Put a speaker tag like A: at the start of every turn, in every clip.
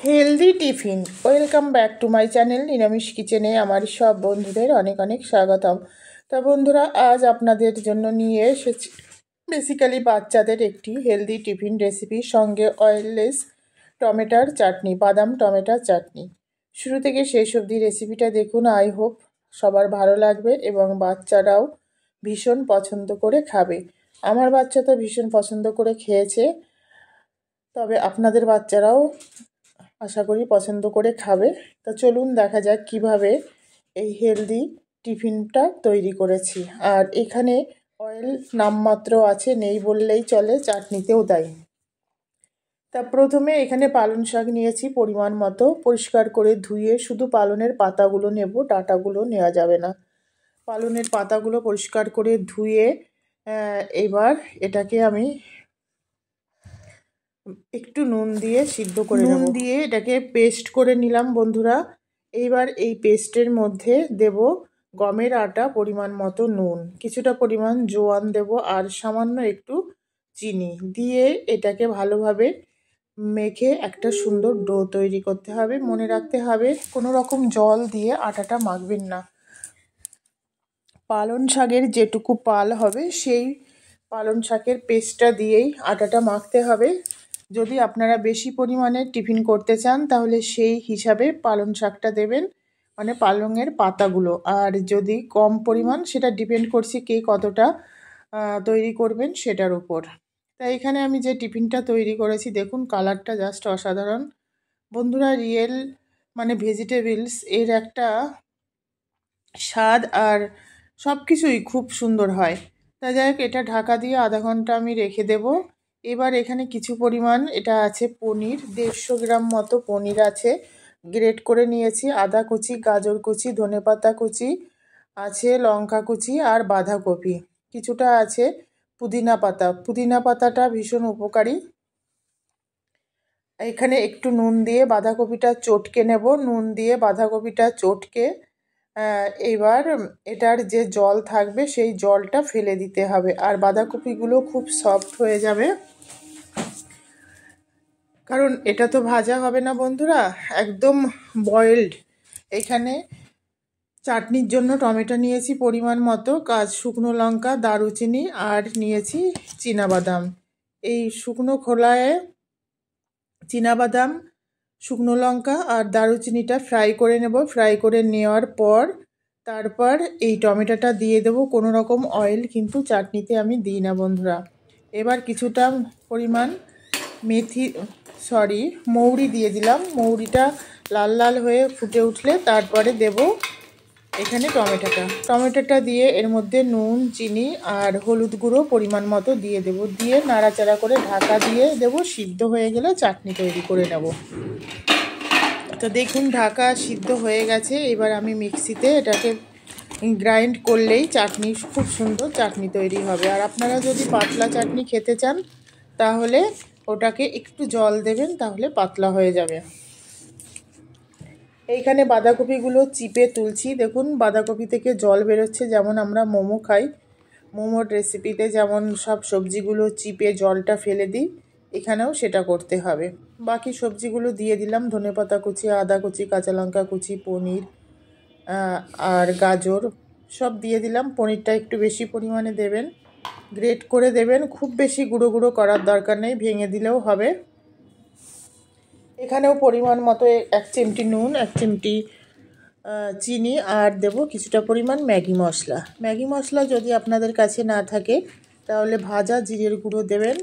A: Healthy tiffin. Welcome back to my channel নিরামিষ কিচেনে আমার সব বন্ধুদের অনেক অনেক স্বাগতম। তা বন্ধুরা, আজ আপনাদের জন্য নিয়ে এসেছি বেসিক্যালি বাচ্চাদের একটি হেলদি টিফিন রেসিপি, সঙ্গে অয়েললেস টমেটোর চাটনি, বাদাম টমেটোর চাটনি। শুরু থেকে শেষ অবধি রেসিপিটা দেখুন। আই হোপ সবার ভালো লাগবে এবং বাচ্চারাও ভীষণ পছন্দ করে খাবে। আমার বাচ্চা তো ভীষণ পছন্দ করে খেয়েছে, তবে আপনাদের বাচ্চারাও আশা করি পছন্দ করে খাবে। তা চলুন দেখা যাক কিভাবে এই হেলদি টিফিনটা তৈরি করেছি। আর এখানে অয়েল নামমাত্র আছে, নেই বললেই চলে, চাটনিতেও তাই। তা প্রথমে এখানে পালং শাক নিয়েছি পরিমাণ মতো, পরিষ্কার করে ধুয়ে শুধু পালনের পাতাগুলো নেব, ডাঁটাগুলো নেওয়া যাবে না। পালনের পাতাগুলো পরিষ্কার করে ধুয়ে এবার এটাকে আমি একটু নুন দিয়ে সিদ্ধ করে নুন দিয়ে এটাকে পেস্ট করে নিলাম বন্ধুরা। এইবার এই পেস্টের মধ্যে দেব গমের আটা, পরিমাণ মতো নুন, কিছুটা পরিমাণ জোয়ান দেব আর সামান্য একটু চিনি দিয়ে এটাকে ভালোভাবে মেখে একটা সুন্দর ডো তৈরি করতে হবে। মনে রাখতে হবে কোনো রকম জল দিয়ে আটাটা মাখবেন না। পালং শাকের যেটুকু পাল হবে সেই পালং শাকের পেস্টটা দিয়েই আটাটা মাখতে হবে। যদি আপনারা বেশি পরিমাণে টিফিন করতে চান তাহলে সেই হিসাবে পালং শাকটা দেবেন, মানে পালংয়ের পাতাগুলো। আর যদি কম পরিমাণ, সেটা ডিপেন্ড করছে কে কতটা তৈরি করবেন সেটার উপর। তাই এখানে আমি যে টিফিনটা তৈরি করেছি দেখুন, কালারটা জাস্ট অসাধারণ বন্ধুরা। রিয়েল মানে ভেজিটেবলস এর একটা স্বাদ আর সব কিছুই খুব সুন্দর হয়। তা যাই হোক, এটা ঢাকা দিয়ে আধা ঘন্টা আমি রেখে দেব। এবার এখানে কিছু পরিমাণ এটা আছে পনির, 150 গ্রাম মতো পনির আছে, গ্রেট করে নিয়েছি। আদা কুচি, গাজর কুচি, ধনেপাতা কুচি আছে, লঙ্কা কুচি আর বাঁধাকপি কিছুটা আছে, পুদিনা পাতা। পুদিনা পাতাটা ভীষণ উপকারী। এখানে একটু নুন দিয়ে বাঁধাকপিটা চটকে নেব, নুন দিয়ে বাঁধাকপিটা চটকে এবার এটার যে জল থাকবে সেই জলটা ফেলে দিতে হবে। আর বাঁধাকপিগুলো খুব সফট হয়ে যাবে, কারণ এটা তো ভাজা হবে না বন্ধুরা, একদম বয়েলড। এখানে চাটনির জন্য টমেটো নিয়েছি পরিমাণ মতো, শুকনো লঙ্কা, দারুচিনি আর নিয়েছি চীনাবাদাম। এই শুকনো খোলায় চীনাবাদাম, শুকনো লঙ্কা আর দারুচিনিটা ফ্রাই করে নেব। ফ্রাই করে নেওয়ার পর তারপর এই টমেটোটা দিয়ে দেব। কোনো রকম অয়েল কিন্তু চাটনিতে আমি দিই না বন্ধুরা। এবার কিছুটা পরিমাণ মৌরি দিয়ে দিলাম। মৌরিটা লাল লাল হয়ে ফুটে উঠলে তারপরে দেব এখানে টমেটোটা দিয়ে এর মধ্যে নুন, চিনি আর হলুদ গুঁড়ো পরিমাণ মতো দিয়ে দেব। দিয়ে নাড়াচাড়া করে ঢাকা দিয়ে দেব। সিদ্ধ হয়ে গেলে চাটনি তৈরি করে নেব। তো দেখুন ঢাকা সিদ্ধ হয়ে গেছে। এবার আমি মিক্সিতে এটাকে গ্রাইন্ড করলেই চাটনি, খুব সুন্দর চাটনি তৈরি হবে। আর আপনারা যদি পাতলা চাটনি খেতে চান তাহলে ওটাকে একটু জল দেবেন, তাহলে পাতলা হয়ে যাবে। এইখানে বাঁধাকপিগুলো চিপে তুলছি। দেখুন বাঁধাকপি থেকে জল বেরোচ্ছে, যেমন আমরা মোমো খাই, মোমোর রেসিপিতে যেমন সব সবজিগুলো চিপে জলটা ফেলে দিই, এখানেও সেটা করতে হবে। বাকি সবজিগুলো দিয়ে দিলাম, ধনেপাতা কুচি, আদা কুচি, কাঁচা লঙ্কা কুচি, পনির আর গাজর সব দিয়ে দিলাম। পনিরটা একটু বেশি পরিমাণে দেবেন, গ্রেট করে দেবেন, খুব বেশি গুঁড়ো গুঁড়ো করার দরকার নেই, ভেঙে দিলেও হবে। এখানেও পরিমাণ মতো 1 চিমটি নুন, 1 চিমটি চিনি আর দেব কিছুটা পরিমাণ ম্যাগি মশলা। ম্যাগি মশলা যদি আপনাদের কাছে না থাকে তাহলে ভাজা জিরের গুঁড়ো দেবেন।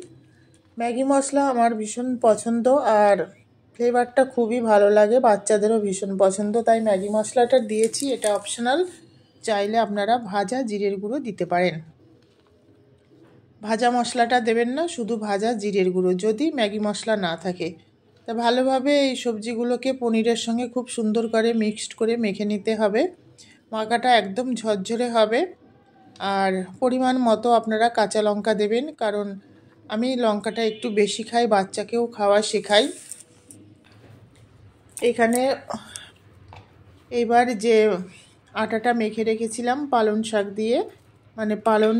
A: ম্যাগি মশলা আমার ভীষণ পছন্দ আর ফ্লেভারটা খুবই ভালো লাগে, বাচ্চাদেরও ভীষণ পছন্দ, তাই ম্যাগি মশলাটা দিয়েছি। এটা অপশনাল, চাইলে আপনারা ভাজা জিরের গুঁড়ো দিতে পারেন। ভাজা মশলাটা দেবেন না, শুধু ভাজা জিরের গুঁড়ো যদি ম্যাগি মশলা না থাকে। তা ভালোভাবে এই সবজিগুলোকে পনিরের সঙ্গে খুব সুন্দর করে মিক্সড করে মেখে নিতে হবে। মাখাটা একদম ঝরঝরে হবে। আর পরিমাণ মতো আপনারা কাঁচা লঙ্কা দেবেন, কারণ আমি লঙ্কাটা একটু বেশি খাই, বাচ্চাকেও খাওয়া শেখাই। এখানে এবার যে আটাটা মেখে রেখেছিলাম পালং শাক দিয়ে, মানে পালং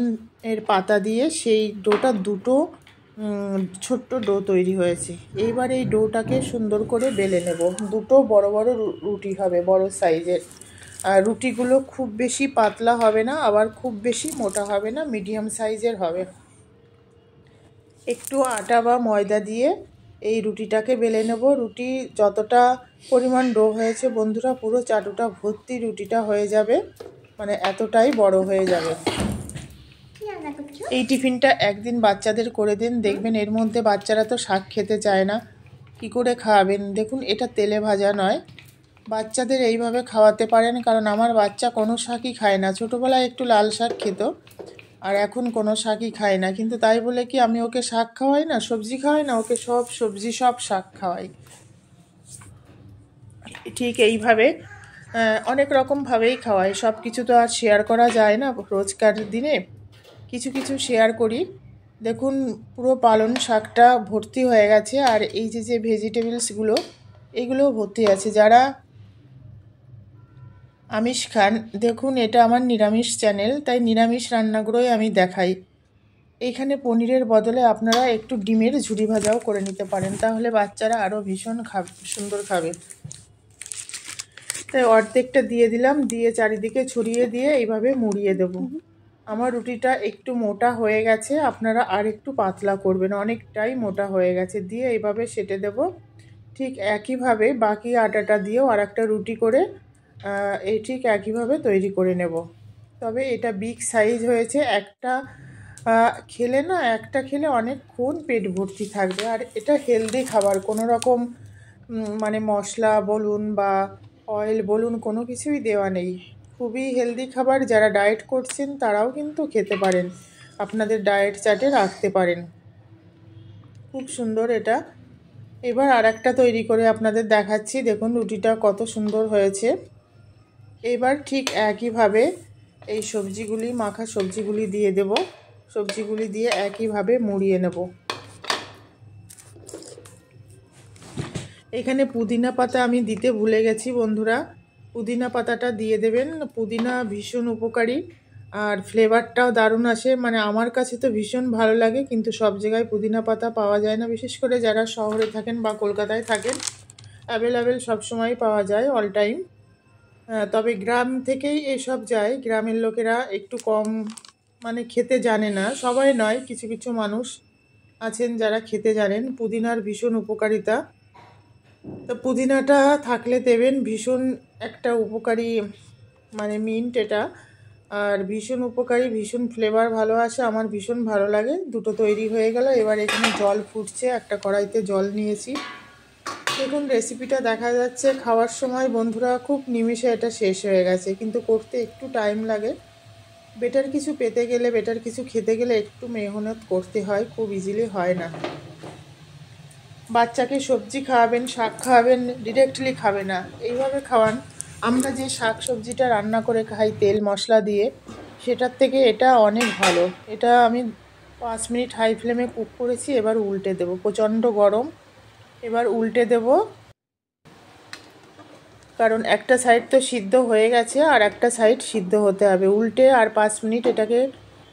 A: এর পাতা দিয়ে, সেই ডোটা দুটো ছোট্ট ডো তৈরি হয়েছে। এইবার এই ডোটাকে সুন্দর করে বেলে নেব। দুটো বড় বড় রুটি হবে, বড় সাইজের। আর রুটিগুলো খুব বেশি পাতলা হবে না, আবার খুব বেশি মোটা হবে না, মিডিয়াম সাইজের হবে। একটু আটা বা ময়দা দিয়ে এই রুটিটাকে বেলে নেব। রুটি যতটা পরিমাণ ডো হয়েছে বন্ধুরা, পুরো চাটুটা ভর্তি রুটিটা হয়ে যাবে, মানে এতটাই বড় হয়ে যাবে। এই টিফিনটা একদিন বাচ্চাদের করে দিন, দেখবেন এর মধ্যে বাচ্চারা তো শাক খেতে চায় না, কি করে খাওয়াবেন? দেখুন, এটা তেলে ভাজা নয়, বাচ্চাদের এইভাবে খাওয়াতে পারেন। কারণ আমার বাচ্চা কোনো শাকই খায় না। ছোটোবেলায় একটু লাল শাক খেত, আর এখন কোনো শাকই খায় না। কিন্তু তাই বলে কি আমি ওকে শাক খাওয়াই না, সবজি খাওয়াই না? ওকে সব সবজি সব শাক খাওয়াই। ঠিক এইভাবে অনেক রকমভাবেই খাওয়াই। সব কিছু তো আর শেয়ার করা যায় না রোজকার দিনে, কিছু কিছু শেয়ার করি। দেখুন, পুরো পালং শাকটা ভর্তি হয়ে গেছে, আর এই যে ভেজিটেবলসগুলো এগুলোও ভর্তি আছে। যারা আমিষ খান, দেখুন এটা আমার নিরামিষ চ্যানেল, তাই নিরামিষ রান্নাগুলোই আমি দেখাই। এইখানে পনিরের বদলে আপনারা একটু ডিমের ঝুরি ভাজাও করে নিতে পারেন, তাহলে বাচ্চারা আরও ভীষণ সুন্দর খাবে। তাই অর্ধেকটা দিয়ে দিলাম, দিয়ে চারিদিকে ছড়িয়ে দিয়ে এইভাবে মুড়িয়ে দেব। আমার রুটিটা একটু মোটা হয়ে গেছে, আপনারা আর একটু পাতলা করবেন, অনেকটাই মোটা হয়ে গেছে। দিয়ে এইভাবে সেঁটে দেব। ঠিক একইভাবে বাকি আটাটা দিয়েও আর একটা রুটি করে এই ঠিক একইভাবে তৈরি করে নেব। তবে এটা বিগ সাইজ হয়েছে, একটা খেলে অনেকক্ষণ পেট ভর্তি থাকবে। আর এটা হেলদি খাবার, কোনো রকম মানে মশলা বলুন বা অয়েল বলুন কোনো কিছুই দেওয়া নেই। খুবই হেলদি খাবার। যারা ডায়েট করছেন তারাও কিন্তু খেতে পারেন, আপনাদের ডায়েট চার্টে রাখতে পারেন। খুব সুন্দর এটা। এবার আর একটা তৈরি করে আপনাদের দেখাচ্ছি। দেখুন রুটিটা কত সুন্দর হয়েছে। এবার ঠিক একইভাবে এই মাখা সবজিগুলি দিয়ে দেব। সবজিগুলি দিয়ে একইভাবে মুড়িয়ে নেব। এখানে পুদিনা পাতা আমি দিতে ভুলে গেছি বন্ধুরা, পুদিনা পাতাটা দিয়ে দেবেন। পুদিনা ভীষণ উপকারী, আর ফ্লেভারটাও দারুণ আসে। মানে আমার কাছে তো ভীষণ ভালো লাগে, কিন্তু সব জায়গায় পুদিনা পাতা পাওয়া যায় না। বিশেষ করে যারা শহরে থাকেন বা কলকাতায় থাকেন, অ্যাভেলেবেল সবসময় পাওয়া যায়, অল টাইম। তবে গ্রাম থেকেই এসব যায়। গ্রামের লোকেরা একটু কম মানে খেতে জানে না, সবাই নয়, কিছু কিছু মানুষ আছেন যারা খেতে জানেন পুদিনার ভীষণ উপকারিতা। তো পুদিনাটা থাকলে দেবেন, ভীষণ একটা উপকারী মানে মিন্ট এটা, আর ভীষণ উপকারী, ভীষণ ফ্লেভার ভালো আসে, আমার ভীষণ ভালো লাগে। দুটো তৈরি হয়ে গেল। এবার এখানে জল ফুটছে, একটা কড়াইতে জল নিয়েছি। দেখুন রেসিপিটা দেখা যাচ্ছে খাওয়ার সময় বন্ধুরা খুব নিমিষে এটা শেষ হয়ে গেছে, কিন্তু করতে একটু টাইম লাগে। বেটার কিছু পেতে গেলে, বেটার কিছু খেতে গেলে একটু মেহনত করতে হয়, খুব ইজিলি হয় না। বাচ্চাকে সবজি খাওয়াবেন, শাক খাওয়াবেন, ডিরেক্টলি খাবে না, এইভাবে খাওয়ান। আমরা যে শাক সবজিটা রান্না করে খাই তেল মশলা দিয়ে, সেটার থেকে এটা অনেক ভালো। এটা আমি 5 মিনিট হাই ফ্লেমে কুক করেছি। এবার উল্টে দেব, প্রচণ্ড গরম। এবার উল্টে দেব, কারণ একটা সাইড তো সিদ্ধ হয়ে গেছে, আর একটা সাইড সিদ্ধ হতে হবে। উল্টে আর 5 মিনিট এটাকে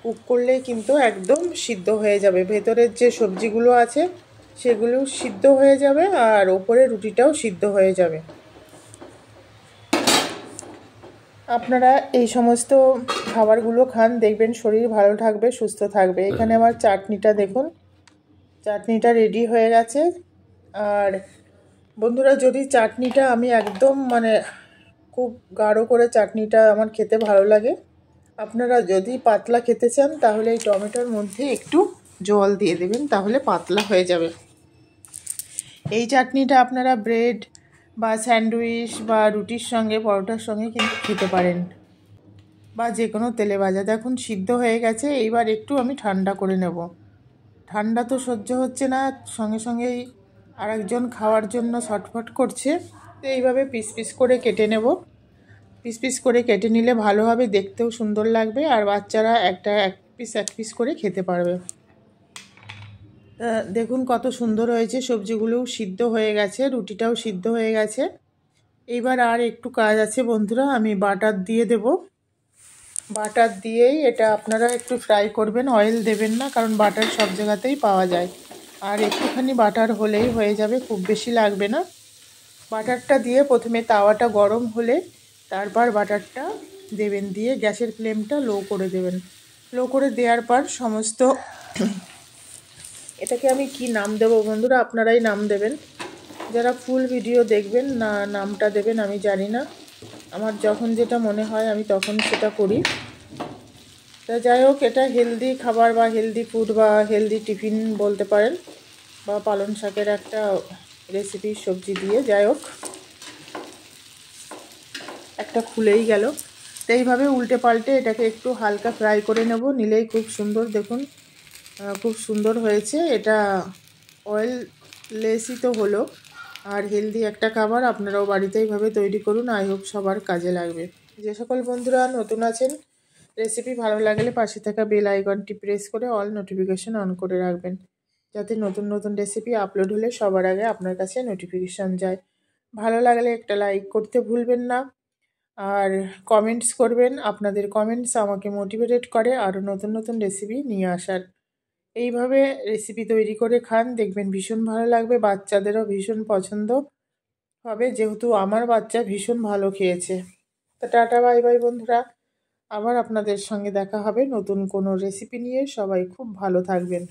A: কুক করলেই কিন্তু একদম সিদ্ধ হয়ে যাবে। ভেতরের যে সবজিগুলো আছে সেগুলো সিদ্ধ হয়ে যাবে, আর ওপরে রুটিটাও সিদ্ধ হয়ে যাবে। আপনারা এই সমস্ত খাবারগুলো খান, দেখবেন শরীর ভালো থাকবে, সুস্থ থাকবে। এখানে আমার চাটনিটা দেখুন, চাটনিটা রেডি হয়ে গেছে। আর বন্ধুরা, যদি চাটনিটা আমি একদম মানে খুব গাঢ় করে চাটনিটা আমার খেতে ভালো লাগে, আপনারা যদি পাতলা খেতে চান তাহলে এই টমেটোর মধ্যে একটু জল দিয়ে দেবেন, তাহলে পাতলা হয়ে যাবে। এই চাটনিটা আপনারা ব্রেড বা স্যান্ডউইচ বা রুটির সঙ্গে, পরোটার সঙ্গে কিন্তু খেতে পারেন, বা যে কোনো তেলে ভাজা। দেখুন সিদ্ধ হয়ে গেছে। এইবার একটু আমি ঠান্ডা করে নেব। ঠান্ডা তো সহ্য হচ্ছে না, সঙ্গে সঙ্গেই আরেকজন খাওয়ার জন্য ছটফট করছে। তো এইভাবে পিস পিস করে কেটে নেব। পিস পিস করে কেটে নিলে ভালো হবে, দেখতেও সুন্দর লাগবে, আর বাচ্চারা এক পিস করে খেতে পারবে। দেখুন কত সুন্দর হয়েছে, সবজিগুলোও সিদ্ধ হয়ে গেছে, রুটিটাও সিদ্ধ হয়ে গেছে। এইবার আর একটু কাজ আছে বন্ধুরা, আমি বাটার দিয়ে দেব। বাটার দিয়েই এটা আপনারা একটু ফ্রাই করবেন, অয়েল দেবেন না, কারণ বাটার সব জায়গাতেই পাওয়া যায়। আর একটুখানি বাটার হলেই হয়ে যাবে, খুব বেশি লাগবে না। বাটারটা দিয়ে প্রথমে তাওয়াটা গরম হলে তারপর বাটারটা দেবেন, দিয়ে গ্যাসের ফ্লেমটা লো করে দেবেন। লো করে দেওয়ার পর সমস্ত এটাকে আমি কি নাম দেবো বন্ধুরা, আপনারাই নাম দেবেন। যারা ফুল ভিডিও দেখবেন না নামটা দেবেন, আমি জানি না, আমার যখন যেটা মনে হয় আমি তখন সেটা করি। তা যাই হোক, এটা হেলদি খাবার বা হেলদি ফুড বা হেলদি টিফিন বলতে পারেন, বা পালং শাকের একটা রেসিপি সবজি দিয়ে। যাই হোক, একটা খুলেই গেল। তো এইভাবে উল্টে পাল্টে এটাকে একটু হালকা ফ্রাই করে নেব, নিলেই খুব সুন্দর, দেখুন খুব সুন্দর হয়েছে। এটা অয়েল লেসই তো হলো, আর হেলদি একটা খাবার। আপনারাও বাড়িতে এইভাবে তৈরি করুন, আই হোপ সবার কাজে লাগবে। যে সকল বন্ধুরা নতুন আছেন, রেসিপি ভালো লাগলে পাশে থাকা বেল আইকনটি প্রেস করে অল নোটিফিকেশন অন করে রাখবেন, যাতে নতুন নতুন রেসিপি আপলোড হলে সবার আগে আপনার কাছে নোটিফিকেশান যায়। ভালো লাগলে একটা লাইক করতে ভুলবেন না, আর কমেন্টস করবেন। আপনাদের কমেন্টস আমাকে মোটিভেটেড করে আরও নতুন নতুন রেসিপি নিয়ে আসার। এইভাবে রেসিপি তৈরি করে খান, দেখবেন ভীষণ ভালো লাগবে, বাচ্চাদেরও ভীষণ পছন্দ হবে, যেহেতু আমার বাচ্চা ভীষণ ভালো খেয়েছে। তো টাটা বাই বাই বন্ধুরা, আবার আপনাদের সঙ্গে দেখা হবে নতুন কোনো রেসিপি নিয়ে। সবাই খুব ভালো থাকবেন।